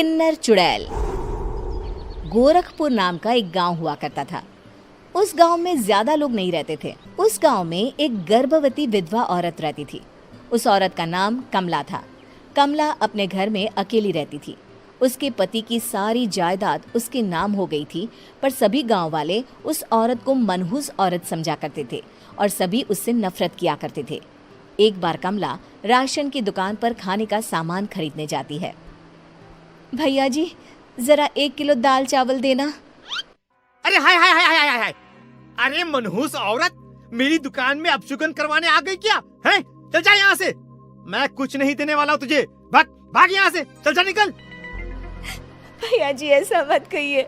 किन्नर चुड़ैल। गोरखपुर नाम का एक गांव हुआ करता था। उस गांव में ज्यादा लोग नहीं रहते थे। उस गांव में एक गर्भवती विधवा औरत रहती थी। उस औरत का नाम कमला था। कमला अपने घर में अकेली रहती थी। उसके पति की सारी जायदाद उसके नाम हो गई थी, पर सभी गांव वाले उस औरत को मनहूस औरत समझा करते थे और सभी उससे नफरत किया करते थे। एक बार कमला राशन की दुकान पर खाने का सामान खरीदने जाती है। भैया जी, जरा 1 किलो दाल चावल देना। अरे हाय हाय हाय हाय हाय हाय! अरे मनहूस औरत, मेरी दुकान में अपशुगन करवाने आ गई क्या? हैं? चल जा यहाँ से। मैं कुछ नहीं देने वाला हूँ तुझे। भाग भाग यहाँ से, चल जा निकल। भैया जी, ऐसा मत कहिए।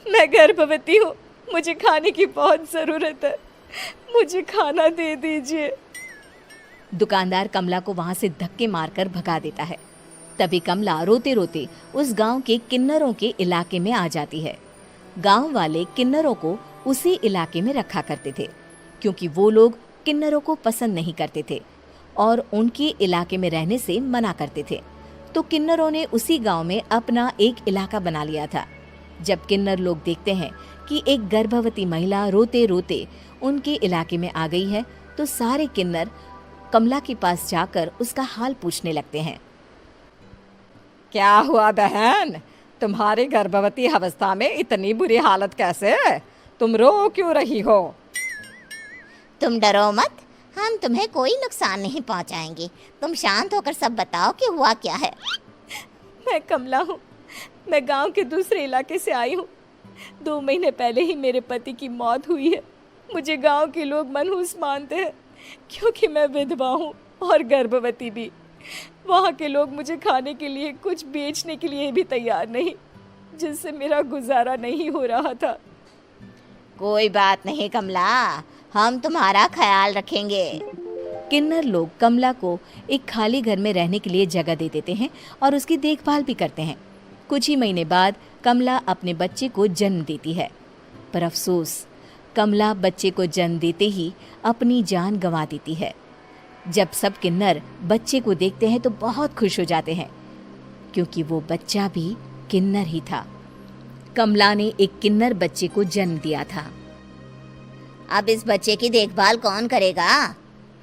मैं गर्भवती हूँ, मुझे खाने की बहुत जरूरत है। मुझे खाना दे दीजिए। दुकानदार कमला को वहां से धक्के मारकर भगा देता है। तभी कमला रोते रोते उस गांव के किन्नरों के इलाके में आ जाती है। गांव वाले किन्नरों को उसी इलाके में रखा करते थे, क्योंकि वो लोग किन्नरों को पसंद नहीं करते थे और उनके इलाके में रहने से मना करते थे। तो किन्नरों ने उसी गांव में अपना एक इलाका बना लिया था। जब किन्नर लोग देखते हैं कि एक गर्भवती महिला रोते रोते उनके इलाके में आ गई है, तो सारे किन्नर कमला के पास जाकर उसका हाल पूछने लगते हैं। क्या हुआ बहन, तुम्हारी गर्भवती अवस्था में इतनी बुरी हालत कैसे? तुम रो क्यों रही हो? तुम डरो मत, हम तुम्हें कोई नुकसान नहीं पहुंचाएंगे। तुम शांत होकर सब बताओ कि हुआ क्या है। मैं कमला हूँ। मैं गांव के दूसरे इलाके से आई हूँ। 2 महीने पहले ही मेरे पति की मौत हुई है। मुझे गांव के लोग मनहूस मानते हैं, क्योंकि मैं विधवा हूँ और गर्भवती भी। वहाँ के लोग मुझे खाने के लिए कुछ बेचने के लिए भी तैयार नहीं, जिससे मेरा गुजारा नहीं हो रहा था। कोई बात नहीं कमला, हम तुम्हारा ख्याल रखेंगे। किन्नर लोग कमला को एक खाली घर में रहने के लिए जगह दे देते हैं और उसकी देखभाल भी करते हैं। कुछ ही महीने बाद कमला अपने बच्चे को जन्म देती है, पर अफसोस, कमला बच्चे को जन्म देते ही अपनी जान गंवा देती है। जब सब किन्नर बच्चे को देखते हैं तो बहुत खुश हो जाते हैं, क्योंकि वो बच्चा भी किन्नर ही था। कमला ने एक किन्नर बच्चे को जन्म दिया था। अब इस बच्चे की देखभाल कौन करेगा?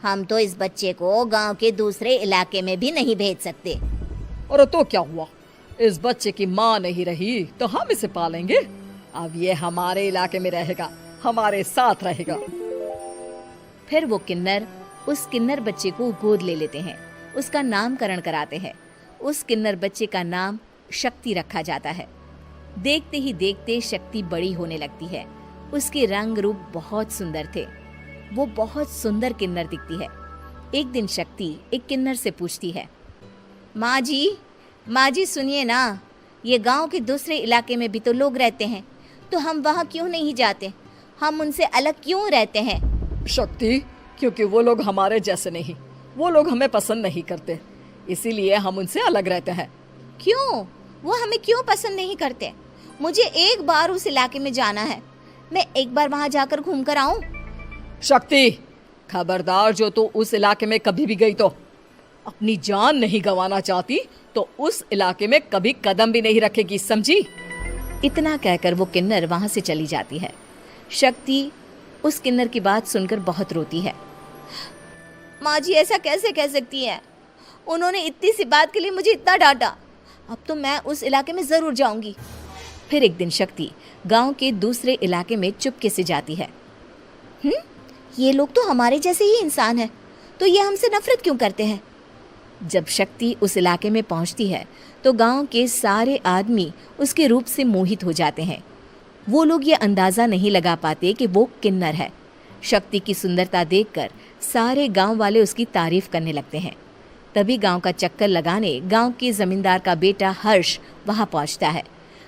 हम तो इस बच्चे को गांव के दूसरे इलाके में भी नहीं भेज सकते। और तो क्या हुआ, इस बच्चे की माँ नहीं रही तो हम इसे पालेंगे। अब ये हमारे इलाके में रहेगा, हमारे साथ रहेगा। फिर वो किन्नर उस किन्नर बच्चे को गोद ले लेते हैं, उसका नामकरण कराते हैं। उस किन्नर बच्चे का नाम शक्ति रखा जाता है। देखते ही देखते शक्ति बड़ी होने लगती है। उसके रंग रूप बहुत सुंदर थे। वो बहुत सुंदर किन्नर दिखती है। एक दिन शक्ति एक किन्नर से पूछती है, माँ जी सुनिए ना, ये गांव के दूसरे इलाके में भी तो लोग रहते हैं, तो हम वहाँ क्यों नहीं जाते? हम उनसे अलग क्यों रहते हैं? शक्ति, क्योंकि वो लोग हमारे जैसे नहीं, वो लोग हमें पसंद नहीं करते, इसीलिए हम उनसे अलग रहते हैं। क्यों? वो हमें क्यों पसंद नहीं करते? मुझे एक बार उस इलाके में जाना है। मैं एक बार वहाँ जाकर घूम कर आऊं। शक्ति, खबरदार, जो तू उस इलाके में कभी भी गई तो अपनी जान नहीं गंवाना चाहती तो उस इलाके में कभी कदम भी नहीं रखेगी, समझी? इतना कहकर वो किन्नर वहां से चली जाती है। शक्ति उस किन्नर की बात सुनकर बहुत रोती है। माँ जी, ऐसा कैसे कह सकती हैं? उन्होंने इतनी सी बात के लिए मुझे इतना डांटा। अब तो मैं उस इलाके में जरूर जाऊंगी। फिर एक दिन शक्ति गांव के दूसरे इलाके में चुपके से जाती है। ये लोग तो हमारे जैसे ही इंसान हैं, तो ये हमसे नफरत क्यों करते हैं? जब शक्ति उस इलाके में पहुंचती है तो गांव के सारे आदमी उसके रूप से मोहित हो जाते हैं। वो लोग ये अंदाजा नहीं लगा पाते कि वो किन्नर है। शक्ति की सुंदरता देखकर सारे गांव वाले उसकी तारीफ करने लगते हैं। तभी गांव का चक्कर लगाने गांव के जमींदार का बेटा हर्ष वहां पहुंचता है।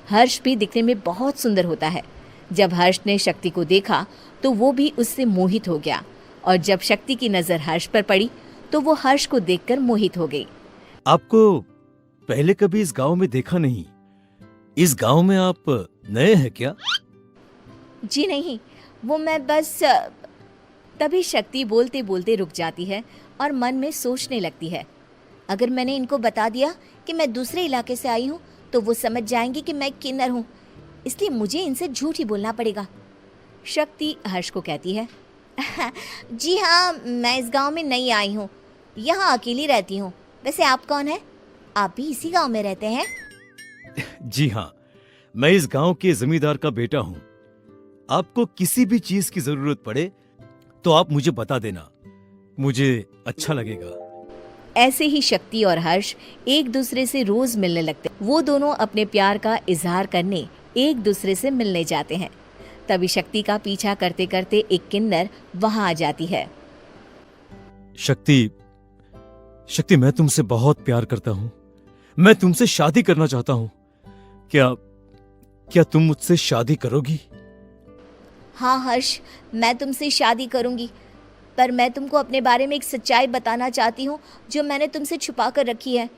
हर्ष भी दिखने में बहुत सुंदर होता है। जब हर्ष ने शक्ति को देखा तो वो भी उससे मोहित हो गया, और जब शक्ति की नजर हर्ष पर पड़ी तो वो हर्ष को देखकर मोहित हो गई। आपको पहले कभी इस गांव में देखा नहीं। इस गांव में आप नए हैं क्या? जी नहीं, वो मैं बस। तभी शक्ति बोलते बोलते रुक जाती है और मन में सोचने लगती है, अगर मैंने इनको बता दिया कि मैं दूसरे इलाके से आई हूँ तो वो समझ जाएंगे कि मैं किन्नर हूँ, इसलिए मुझे इनसे झूठ ही बोलना पड़ेगा। शक्ति हर्ष को कहती है, जी हाँ, मैं इस गांव में नई आई हूँ, यहाँ अकेली रहती हूँ। वैसे आप कौन है? आप भी इसी गांव में रहते हैं? जी हाँ, मैं इस गांव के जमींदार का बेटा हूँ। आपको किसी भी चीज की जरूरत पड़े तो आप मुझे बता देना, मुझे अच्छा लगेगा। ऐसे ही शक्ति और हर्ष एक दूसरे से रोज मिलने लगते। वो दोनों अपने प्यार का इजहार करने एक दूसरे से मिलने जाते हैं। तभी शक्ति का पीछा करते करते एक किन्नर वहां आ जाती है। शक्ति, शक्ति, मैं तुमसे बहुत प्यार करता हूँ। मैं तुमसे शादी करना चाहता हूँ। क्या तुम मुझसे शादी करोगी? हाँ हर्ष, मैं तुमसे शादी करूँगी, पर मैं तुमको अपने बारे में एक सच्चाई बताना चाहती हूँ जो मैंने तुमसे छुपा कर रखी है।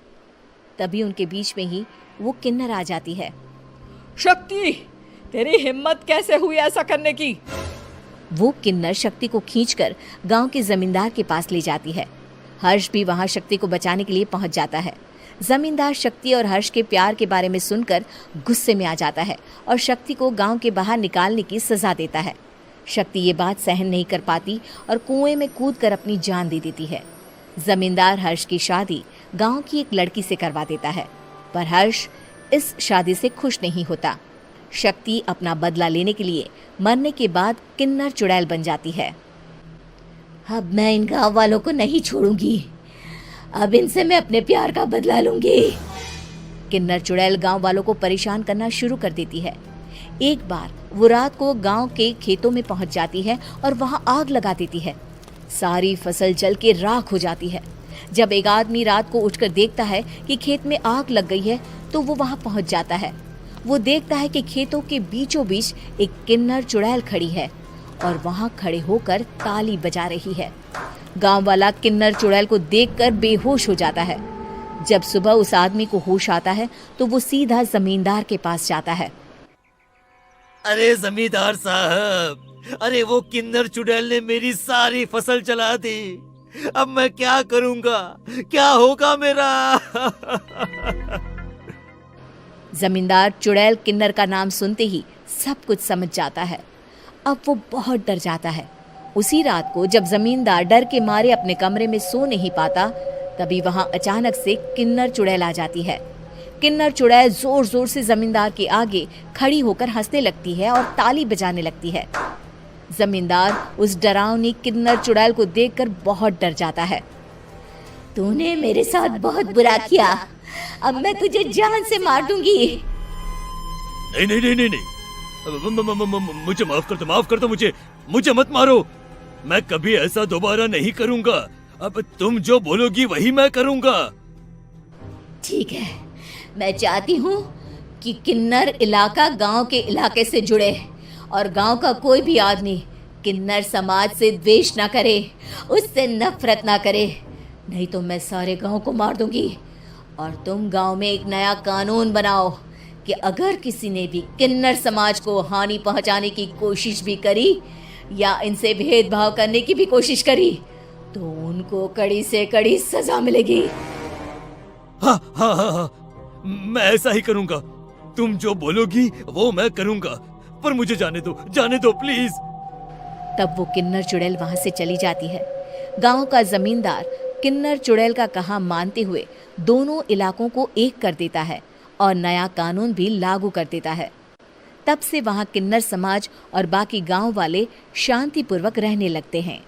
तभी उनके बीच में ही वो किन्नर आ जाती है। शक्ति, तेरी हिम्मत कैसे हुई ऐसा करने की? वो किन्नर शक्ति को खींचकर गांव के जमींदार के पास ले जाती है। हर्ष भी वहां शक्ति को बचाने के लिए पहुंच जाता है। जमींदार शक्ति और हर्ष के प्यार के बारे में सुनकर गुस्से में आ जाता है और शक्ति को गांव के बाहर निकालने की सजा देता है। शक्ति ये बात सहन नहीं कर पाती और कुएं में कूदकर अपनी जान दे देती है। जमींदार हर्ष की शादी गांव की एक लड़की से करवा देता है, पर हर्ष इस शादी से खुश नहीं होता। शक्ति अपना बदला लेने के लिए मरने के बाद किन्नर चुड़ैल बन जाती है। अब मैं इन गाँव वालों को नहीं छोड़ूंगी, अब इनसे मैं अपने प्यार का बदला लूंगी। किन्नर चुड़ैल गांव वालों को परेशान करना शुरू कर देती है। एक बार वो रात को गांव के खेतों में पहुंच जाती है और वहां आग लगा देती है। सारी फसल जल के राख हो जाती है। जब एक आदमी रात को उठकर देखता है कि खेत में आग लग गई है तो वो वहां पहुंच जाता है। वो देखता है कि खेतों के बीचों बीच एक किन्नर चुड़ैल खड़ी है और वहां खड़े होकर ताली बजा रही है। गांव वाला किन्नर चुड़ैल को देखकर बेहोश हो जाता है। जब सुबह उस आदमी को होश आता है तो वो सीधा जमींदार के पास जाता है। अरे जमींदार साहब, अरे वो किन्नर चुड़ैल ने मेरी सारी फसल जला दी। अब मैं क्या करूंगा? क्या होगा मेरा? जमींदार चुड़ैल किन्नर का नाम सुनते ही सब कुछ समझ जाता है। अब वो बहुत डर जाता है। उसी रात को जब जमींदार डर के मारे अपने कमरे में सो नहीं पाता, तभी वहां अचानक से किन्नर चुड़ैल आ जाती है। किन्नर चुड़ैल जोर जोर से जमींदार के आगे खड़ी होकर हंसने लगती है और ताली बजाने लगती है। जमींदार उस डरावनी किन्नर चुड़ैल को देखकर बहुत डर जाता है। तूने मेरे साथ बहुत बुरा किया, अब मैं तुझे जान से मार दूंगी। नहीं नहीं नहीं नहीं, नहीं। मुझे माफ कर दो, मुझे मत मारो। मैं कभी ऐसा दोबारा नहीं करूंगा। अब तुम जो बोलोगी वही मैं करूंगा। ठीक है, मैं चाहती हूँ कि किन्नर इलाका गांव के इलाके से जुड़े और गांव का कोई भी आदमी किन्नर समाज से द्वेष ना करे, उससे नफरत ना करे, नहीं तो मैं सारे गांव को मार दूंगी। और तुम गांव में एक नया कानून बनाओ कि अगर किसी ने भी किन्नर समाज को हानि पहुंचाने की कोशिश भी करी या इनसे भेदभाव करने की भी कोशिश करी तो उनको कड़ी से कड़ी सजा मिलेगी। हाँ हाँ हाँ हाँ, मैं ऐसा ही करूंगा। तुम जो बोलोगी वो मैं करूंगा, पर मुझे जाने दो प्लीज। तब वो किन्नर चुड़ैल वहां से चली जाती है। गांव का जमींदार किन्नर चुड़ैल का कहा मानते हुए दोनों इलाकों को एक कर देता है और नया कानून भी लागू कर देता है। तब से वहां किन्नर समाज और बाकी गांव वाले शांतिपूर्वक रहने लगते हैं।